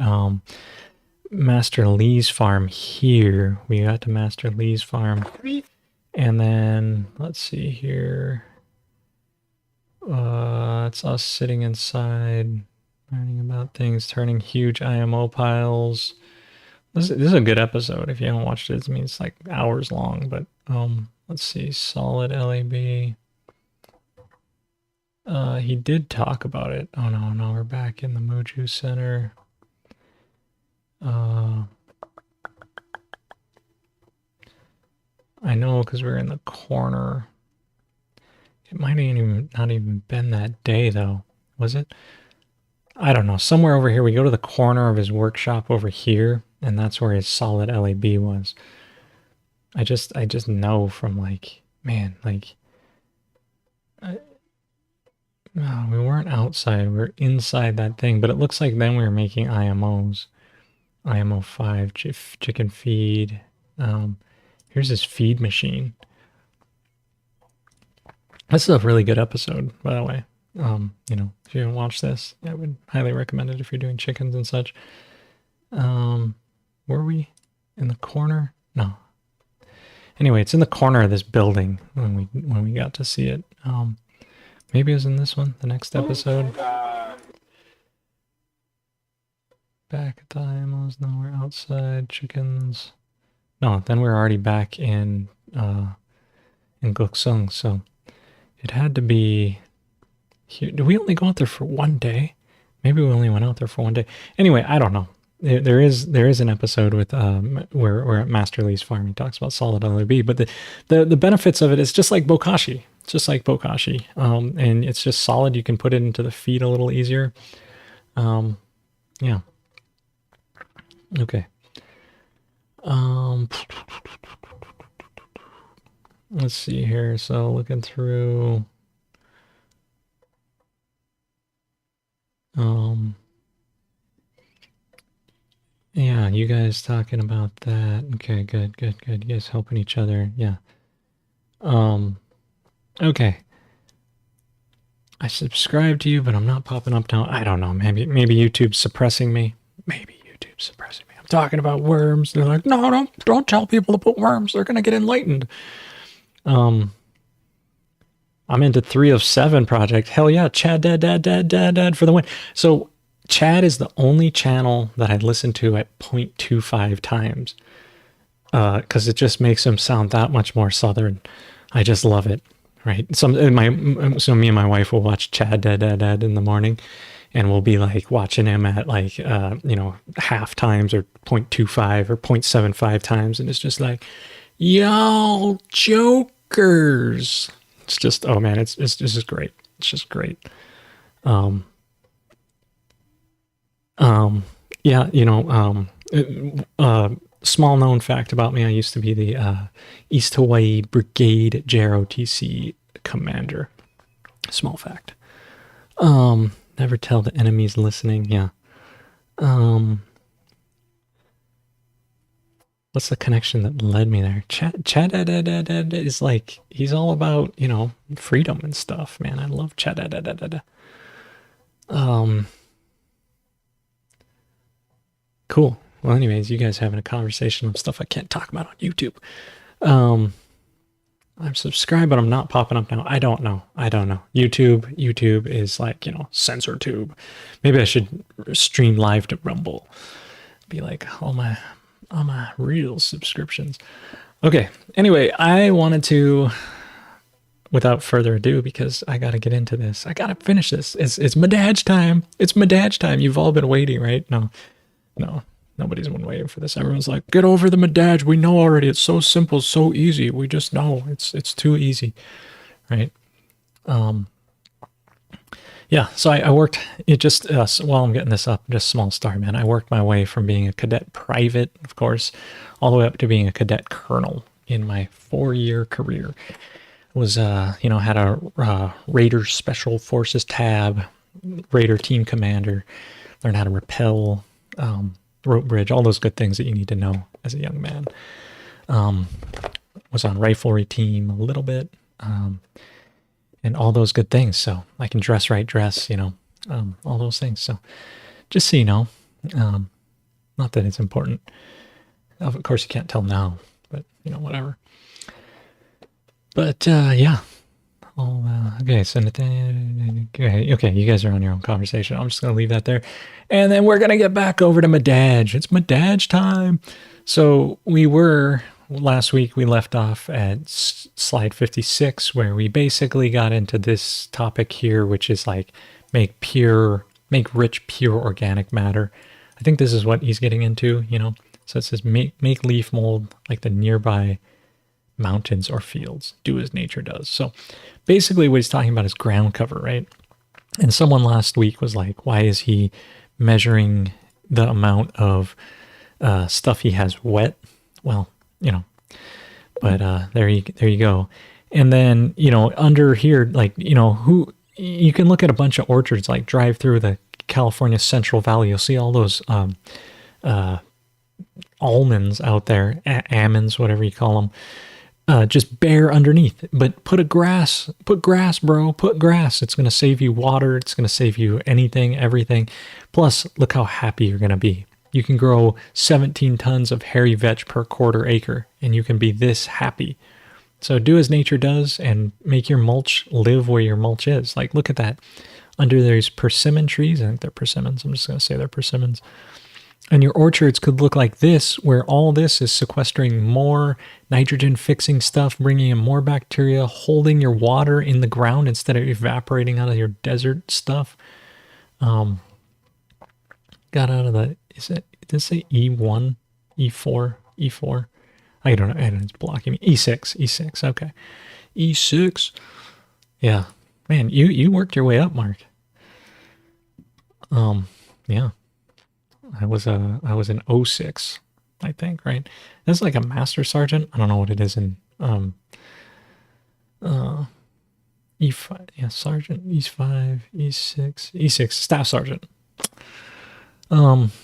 Master Lee's farm here. We got to Master Lee's farm. And then, let's see here. It's us sitting inside, learning about things, turning huge IMO piles. This is a good episode. If you haven't watched it, I mean, it's like hours long. But let's see, solid LAB. He did talk about it. Oh no, we're back in the Muju Center. I know because we're in the corner. It might not even been that day though, was it? I don't know. Somewhere over here, we go to the corner of his workshop over here, and that's where his solid LAB was. I just know from like, man, like, no, we weren't outside. We were inside that thing, but it looks like then we were making IMOs. IMO 5, chicken feed. Here's his feed machine. This is a really good episode, by the way. If you haven't watched this, I would highly recommend it if you're doing chickens and such. Were we in the corner? No. Anyway, it's in the corner of this building when we got to see it. Maybe it was in this one, the next episode. Back at the IMOs, nowhere outside, chickens. No, then we're already back in Glucksung, so it had to be here. Did we only go out there for one day? Maybe we only went out there for one day. Anyway, I don't know. There is an episode with where at Master Lee's farm he talks about solid LRB, but the benefits of it is just like Bokashi. It's just like Bokashi, and it's just solid. You can put it into the feed a little easier. Yeah. Okay. Let's see here. So looking through. Yeah, you guys talking about that. Okay, good. You guys helping each other. Yeah. Okay. I subscribe to you, but I'm not popping up now. I don't know. Maybe YouTube's suppressing me. Maybe YouTube's suppressing me. I'm talking about worms. They're like, no, don't tell people to put worms. They're gonna get enlightened. I'm into 3 of 7 project. Hell yeah, Chad dad for the win. So Chad is the only channel that I listen to at 0.25 times. Because it just makes him sound that much more southern. I just love it. Right. So me and my wife will watch Chad dad in the morning, and we'll be like watching him at like half times or 0.25 or 0.75 times, and it's just like, yo, jokers. It's just, oh man, it's just great. It's just great. Yeah, small known fact about me, I used to be the East Hawaii Brigade JROTC commander. Small fact. Never tell the enemies listening. Yeah. What's the connection that led me there? Chad is like, he's all about, freedom and stuff, man. I love Chad. Cool. Well, anyways, you guys having a conversation of stuff I can't talk about on YouTube. I'm subscribed, but I'm not popping up now. I don't know. YouTube is like, censor tube. Maybe I should stream live to Rumble. Be like all my real subscriptions. Okay. Anyway, I wanted to, without further ado, because I got to get into this. I got to finish this. It's Madaj time. It's Madaj time. You've all been waiting, right? No. Nobody's been waiting for this. Everyone's like, get over the Madaj. We know already. It's so simple, so easy. We just know it's too easy, right? Yeah. So I worked. It just while I'm getting this up, just small start, man. I worked my way from being a cadet private, of course, all the way up to being a cadet colonel in my 4-year career. Was had a Raider Special Forces tab, Raider team commander, learned how to rappel. Rope bridge, all those good things that you need to know as a young man. Was on riflery team a little bit, and all those good things. So I can dress, all those things. So just so you know, not that it's important. Of course, you can't tell now, but whatever. But yeah. Okay, so okay, you guys are on your own conversation. I'm just going to leave that there. And then we're going to get back over to Madaj. It's Madaj time. So last week we left off at slide 56, where we basically got into this topic here, which is like make rich, pure organic matter. I think this is what he's getting into, So it says make leaf mold like the nearby mountains or fields, do as nature does. So basically what he's talking about is ground cover, right? And someone last week was like, why is he measuring the amount of stuff he has wet? Well, but there you go. And then, under here, like, who you can look at a bunch of orchards, like drive through the California Central Valley. You'll see all those almonds out there, almonds, whatever you call them. Just bare underneath, but put grass, bro, put grass. It's going to save you water. It's going to save you anything, everything. Plus, look how happy you're going to be. You can grow 17 tons of hairy vetch per quarter acre, and you can be this happy. So do as nature does and make your mulch live where your mulch is. Like, look at that. Under these persimmon trees, I think they're persimmons. I'm just going to say they're persimmons. And your orchards could look like this, where all this is sequestering more nitrogen fixing stuff, bringing in more bacteria, holding your water in the ground instead of evaporating out of your desert stuff. Got out of the, did it say E1, E4, E4? I don't know, and it's blocking me. E6, E6, okay. E6. Yeah. Man, you worked your way up, Mark. Yeah. I was an O6, I think, right? That's like a master sergeant. I don't know what it is in E5, yeah, sergeant, E5, E6, E6, staff sergeant.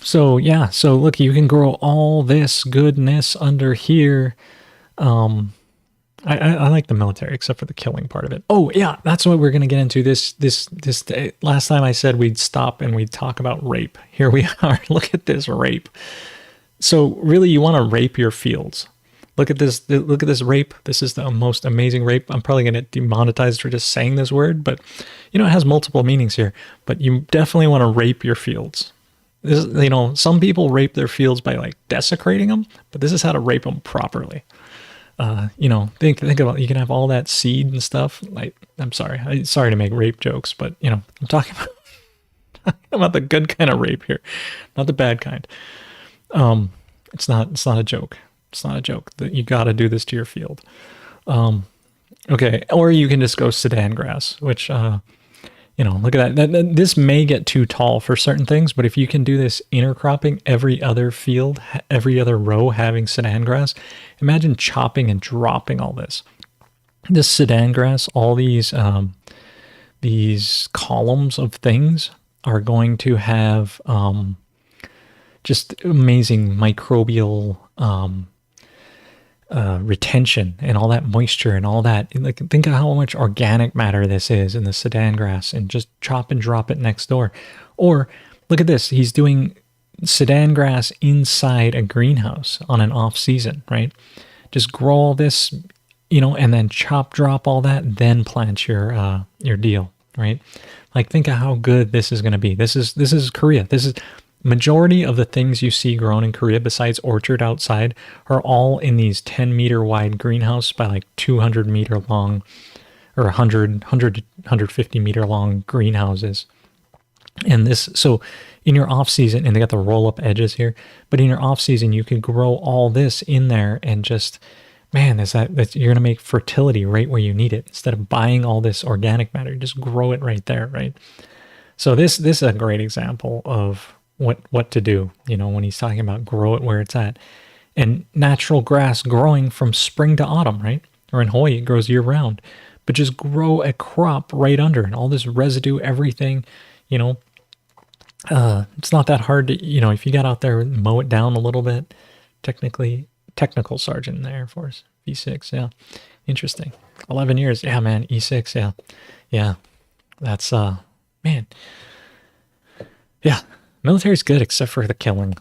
So yeah, so look, you can grow all this goodness under here. I like the military, except for the killing part of it. Oh yeah, that's what we're gonna get into this day. Last time I said we'd stop and we'd talk about rape. Here we are. Look at this rape. So really, you want to rape your fields. Look at this. Look at this rape. This is the most amazing rape. I'm probably gonna get demonetized for just saying this word, but you know it has multiple meanings here. But you definitely want to rape your fields. This, you know, some people rape their fields by like desecrating them, but this is how to rape them properly. You know, think about, you can have all that seed and stuff. Like, I'm sorry to make rape jokes, but you know, I'm talking about the good kind of rape here, not the bad kind. It's not a joke. It's not a joke that you got to do this to your field. Okay, or you can just go Sudan grass, which you know, look at that. This may get too tall for certain things, but if you can do this intercropping, every other field, every other row having Sudan grass, imagine chopping and dropping all this. This Sudan grass, all these columns of things are going to have just amazing microbial retention and all that moisture and all that. Like, think of how much organic matter this is in the Sudan grass, and just chop and drop it next door. Or look at this. He's doing Sudan grass inside a greenhouse on an off season, right? Just grow all this, you know, and then chop, drop all that, then plant your deal, right? Like, think of how good this is going to be. This is Korea. This is majority of the things you see grown in Korea besides orchard outside are all in these 10-meter wide greenhouse by like 200-meter long or 150-meter long greenhouses. And this, so in your off season, and they got the roll up edges here, but in your off season, you can grow all this in there and just, man, that's you're going to make fertility right where you need it. Instead of buying all this organic matter, just grow it right there, right? So this is a great example of what to do, you know, when he's talking about grow it where it's at. And natural grass growing from spring to autumn, right? Or in Hawaii, it grows year round. But just grow a crop right under, and all this residue, everything, you know, it's not that hard to, you know, if you got out there and mow it down a little bit. Technical sergeant in the Air Force, V6, yeah. Interesting. 11 years, yeah, man, E6, yeah. Yeah, that's, man. Yeah. Military's good except for the killing.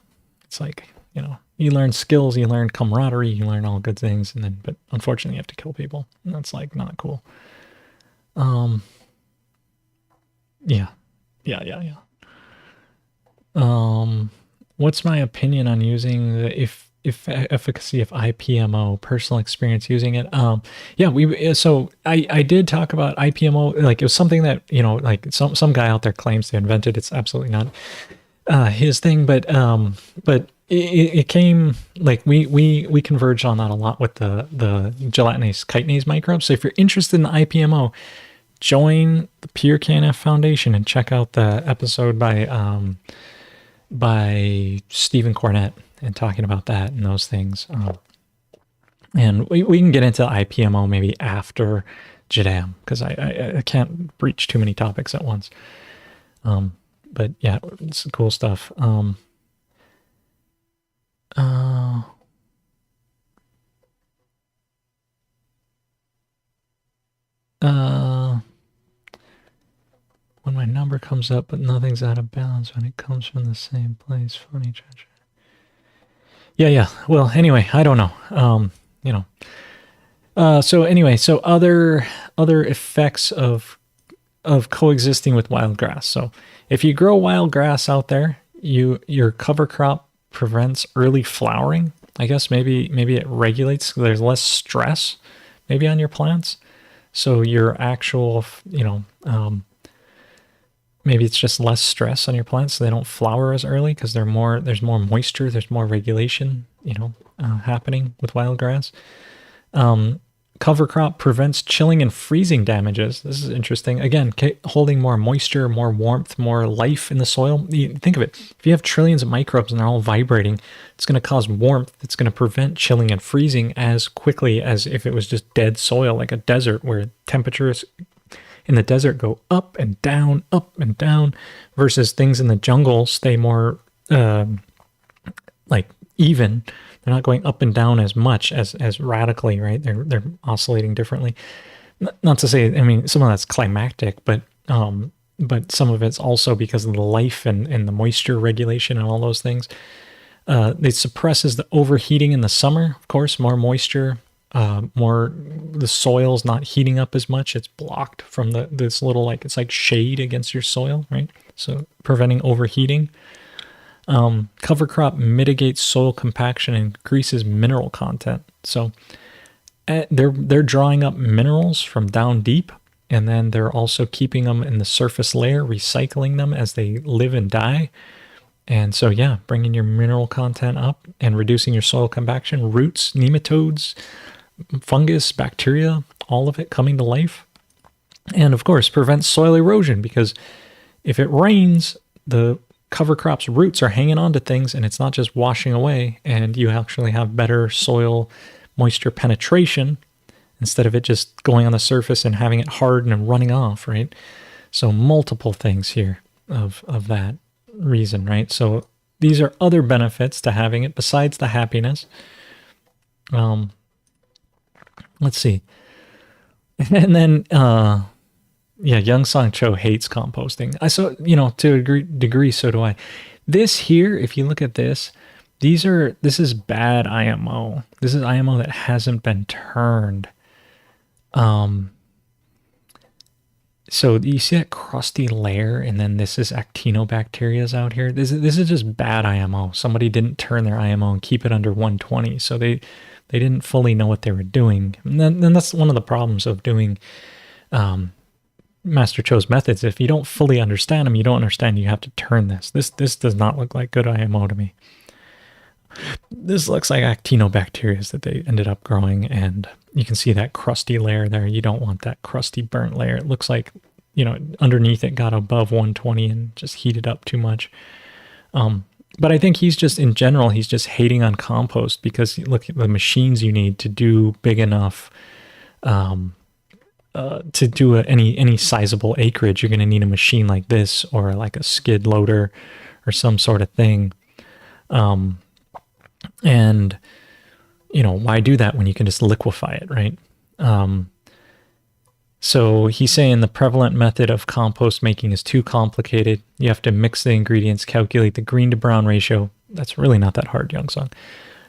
It's like, you know, you learn skills, you learn camaraderie, you learn all good things, and then, but unfortunately you have to kill people. And that's like not cool. Yeah. What's my opinion on using the efficacy of IPMO, personal experience using it? So I did talk about IPMO, like it was something that, you know, like some guy out there claims to invent it. It's absolutely not his thing, but it came, like we converged on that a lot with the gelatinase chitinase microbes. So if you're interested in the IPMO, join the Pure KNF Foundation and check out the episode by Stephen Cornett and talking about that and those things. And we can get into IPMO maybe after JDAM, because I can't breach too many topics at once. But yeah, it's cool stuff. When my number comes up, but nothing's out of balance when it comes from the same place. Funny treasure. Yeah. Well, anyway, I don't know. You know, So anyway, so other effects of coexisting with wild grass. So if you grow wild grass out there, your cover crop prevents early flowering. I guess maybe it regulates. There's less stress maybe on your plants. So your actual, maybe it's just less stress on your plants, so they don't flower as early because there's more moisture, there's more regulation, happening with wild grass. Cover crop prevents chilling and freezing damages. This is interesting. Again, holding more moisture, more warmth, more life in the soil. Think of it. If you have trillions of microbes and they're all vibrating, it's going to cause warmth. It's going to prevent chilling and freezing as quickly as if it was just dead soil, like a desert where temperatures in the desert go up and down, versus things in the jungle stay more like even. They're not going up and down as much as radically, right? They're oscillating differently. Not to say, I mean, some of that's climactic, but some of it's also because of the life and the moisture regulation and all those things. It suppresses the overheating in the summer, of course, more moisture, more the soil's not heating up as much. It's blocked from this little, like, it's like shade against your soil, right? So preventing overheating. Cover crop mitigates soil compaction and increases mineral content. So they're drawing up minerals from down deep, and then they're also keeping them in the surface layer, recycling them as they live and die. And so, yeah, bringing your mineral content up and reducing your soil compaction, roots, nematodes, fungus, bacteria, all of it coming to life. And of course, prevents soil erosion, because if it rains, the cover crop's roots are hanging on to things and it's not just washing away, and you actually have better soil moisture penetration instead of it just going on the surface and having it harden and running off, right? So multiple things here of that reason, right? So these are other benefits to having it besides the happiness. Let's see. And then yeah, Young Song Cho hates composting. To a degree, so do I. This here, if you look at this, this is bad IMO. This is IMO that hasn't been turned. So you see that crusty layer, and then this is actinobacterias out here. This is just bad IMO. Somebody didn't turn their IMO and keep it under 120, so they didn't fully know what they were doing. And then that's one of the problems of doing Master Cho's methods. If you don't fully understand them, you don't understand you have to turn this. This does not look like good IMO to me. This looks like actinobacteria that they ended up growing, and you can see that crusty layer there. You don't want that crusty burnt layer. It looks like, underneath it got above 120 and just heated up too much. But I think he's just, in general, he's just hating on compost because look at the machines you need to do big enough to do any sizable acreage. You're going to need a machine like this, or like a skid loader or some sort of thing. And why do that when you can just liquefy it, right? So he's saying the prevalent method of compost making is too complicated. You have to mix the ingredients, calculate the green to brown ratio. That's really not that hard, Young Song.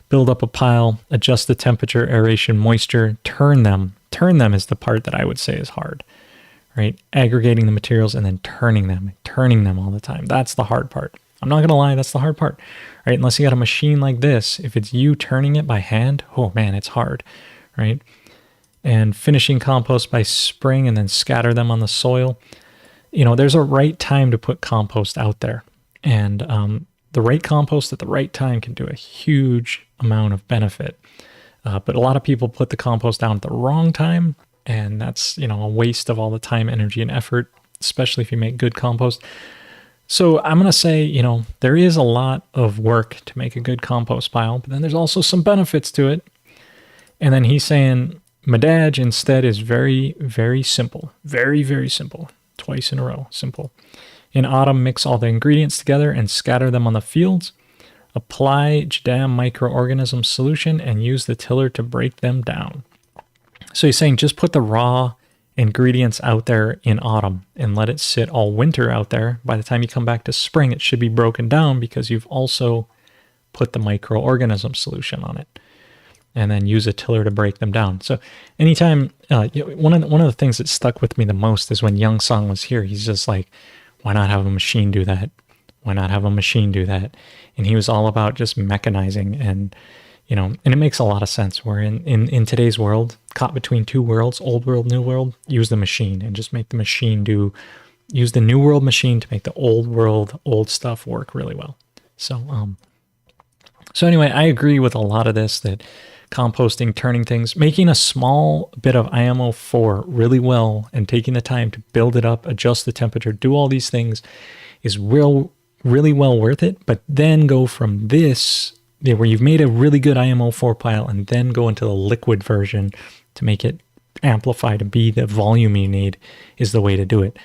Build up a pile, adjust the temperature, aeration, moisture, turn them. Turn them is the part that I would say is hard, right? Aggregating the materials and then turning them all the time. That's the hard part. I'm not going to lie, that's the hard part, right? Unless you got a machine like this, if it's you turning it by hand, oh man, it's hard, right? And finishing compost by spring and then scatter them on the soil. There's a right time to put compost out there. And the right compost at the right time can do a huge amount of benefit. But a lot of people put the compost down at the wrong time, and that's, a waste of all the time, energy, and effort, especially if you make good compost. So I'm going to say, there is a lot of work to make a good compost pile, but then there's also some benefits to it. And then he's saying Madaj instead is very, very simple. Very, very simple. Twice in a row. Simple. In autumn, mix all the ingredients together and scatter them on the fields. Apply Jadam microorganism solution and use the tiller to break them down. So he's saying just put the raw ingredients out there in autumn and let it sit all winter out there. By the time you come back to spring, it should be broken down because you've also put the microorganism solution on it. and then use a tiller to break them down. So anytime, one of the things that stuck with me the most is when Young Song was here. He's just like, why not have a machine do that? Why not have a machine do that? And he was all about just mechanizing, and and it makes a lot of sense. We're in today's world, caught between two worlds, old world, new world. Use the machine and just make the machine use the new world machine to make the old world, old stuff work really well. So anyway, I agree with a lot of this, that composting, turning things, making a small bit of IMO4 really well and taking the time to build it up, adjust the temperature, do all these things is really well worth it. But then go from this, where you've made a really good IMO4 pile, and then go into the liquid version to make it amplify to be the volume you need, is the way to do it.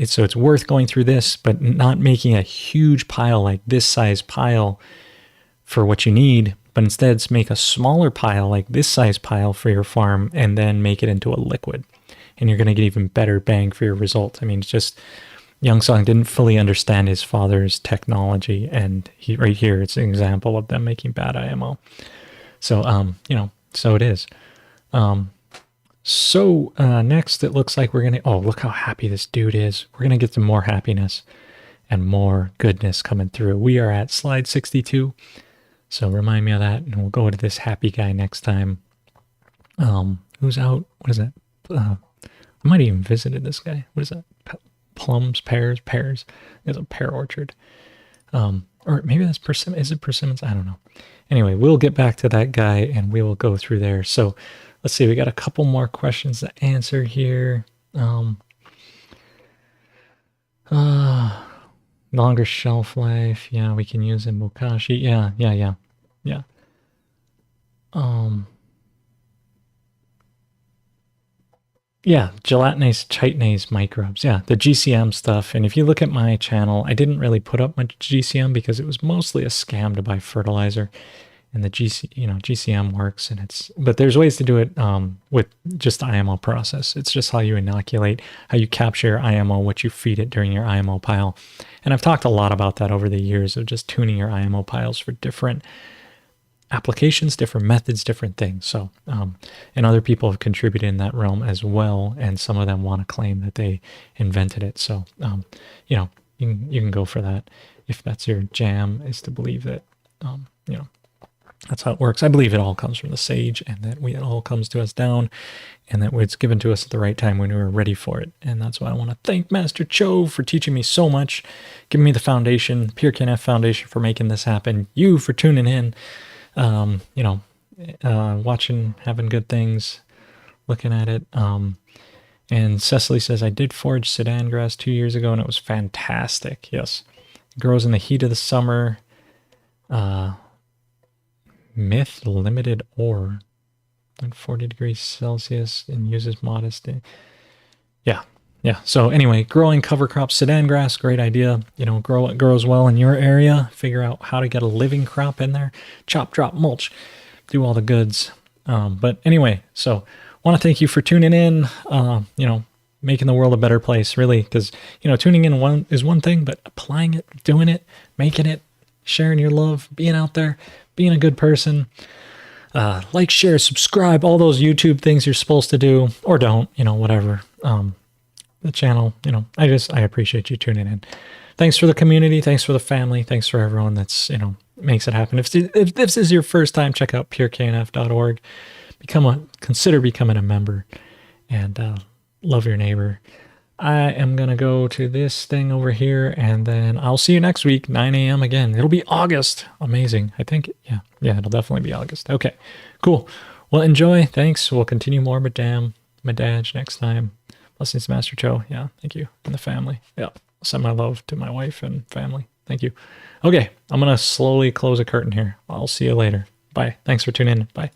So it's worth going through this, but not making a huge pile like this size pile for what you need, but instead make a smaller pile like this size pile for your farm, and then make it into a liquid. And you're going to get even better bang for your result. I mean, it's just, Young Song didn't fully understand his father's technology, and right here, it's an example of them making bad IMO. So, so it is. Next, it looks like we're going to, oh, look how happy this dude is. We're going to get some more happiness and more goodness coming through. We are at slide 62. So remind me of that, and we'll go to this happy guy next time. Who's out? What is that? I might have even visited this guy. What is that? Plums, pears. There's a pear orchard. Or maybe that's persimmon. Is it persimmons? I don't know. Anyway, we'll get back to that guy, and we will go through there. So let's see. We got a couple more questions to answer here. Longer shelf life. Yeah, we can use in bokashi. Yeah. Yeah, gelatinase chitinase microbes. Yeah, the GCM stuff. And if you look at my channel, I didn't really put up much GCM because it was mostly a scam to buy fertilizer. And the GCM works, and but there's ways to do it with just the IMO process. It's just how you inoculate, how you capture your IMO, what you feed it during your IMO pile. And I've talked a lot about that over the years, of just tuning your IMO piles for different applications, different methods, different things. So, and other people have contributed in that realm as well, and some of them want to claim that they invented it. So, you can go for that if that's your jam, is to believe that, that's how it works. I believe it all comes from the sage, and that it all comes to us down, and that it's given to us at the right time when we were ready for it. And that's why I want to thank Master Cho for teaching me so much, giving me the foundation, PureKNF Foundation for making this happen, you for tuning in, watching, having good things, looking at it. And Cecily says, I did forage Sudan grass 2 years ago, and it was fantastic. Yes. It grows in the heat of the summer. Myth limited ore at 40 degrees Celsius and uses modest. Yeah. So anyway, growing cover crops, Sudan grass, great idea. Grow what grows well in your area. Figure out how to get a living crop in there. Chop, drop, mulch, do all the goods. But anyway, so want to thank you for tuning in. Making the world a better place, really, because tuning in is one thing, but applying it, doing it, making it, sharing your love, being out there, being a good person, like, share, subscribe, all those YouTube things you're supposed to do, or don't, whatever. The channel, I appreciate you tuning in. Thanks for the community. Thanks for the family. Thanks for everyone that's, makes it happen. If this is your first time, check out pureknf.org. Consider becoming a member, and love your neighbor. I am going to go to this thing over here, and then I'll see you next week, 9 a.m. again. It'll be August. Amazing. I think, yeah, it'll definitely be August. Okay, cool. Well, enjoy. Thanks. We'll continue more Madaj next time. Blessings to Master Cho. Yeah, thank you. And the family. Yeah, I'll send my love to my wife and family. Thank you. Okay, I'm going to slowly close a curtain here. I'll see you later. Bye. Thanks for tuning in. Bye.